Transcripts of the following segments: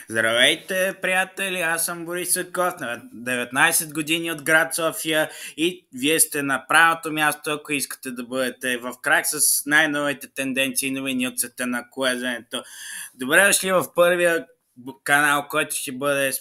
Здравейте, приятели! Аз съм Борис Светков, на 19 години от град София и вие сте на правилното място, ако искате да бъдете в крак с най-новите тенденции и новини от света на колезенето. Добре дошли в първия канал, който ще бъде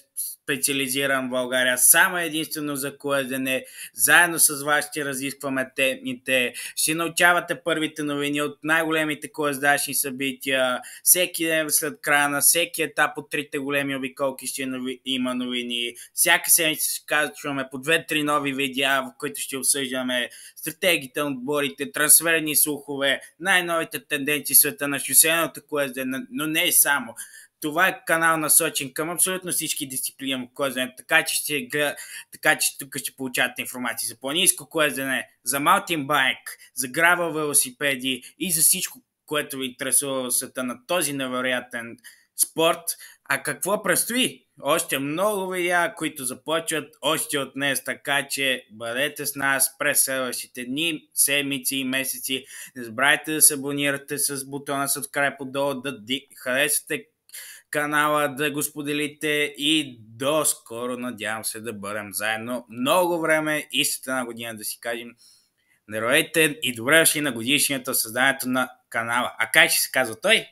специализиран в България само единствено за колезене. Заедно с вас ще разискваме темите, ще научавате първите новини от най-големите колездачни събития. Всеки ден след края на всеки етап от трите големи обиколки ще има новини. Всяка седмица ще казваме по 2-3 нови видеа, в които ще обсъждаме стратегиите на отборите, трансферни слухове, най-новите тенденции в света на шосейното колезене, но не само. Това е канал насочен към абсолютно всички дисциплини в колезенето, така че тук ще получавате информация за планинско колезене, за маунтинбайк, за гравел велосипеди и за всичко, което ви интересува в света на този невероятен спорт. А какво предстои? Още много видеа, които започват още от днес, така че бъдете с нас през следващите дни, седмици и месеци. Не забравяйте да се абонирате с бутона subscribe отдолу, да харесате канала, да го споделите и до скоро, надявам се да бъдем заедно много време и след една година да си кажем здравейте и добре дошли на годишнината създанието на канала. А как ще се казва той?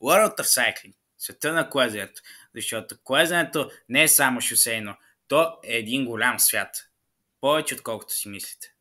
World of Cycling, света на колезенето, защото колезенето не е само шосейно, то е един голям свят, повече отколкото си мислите.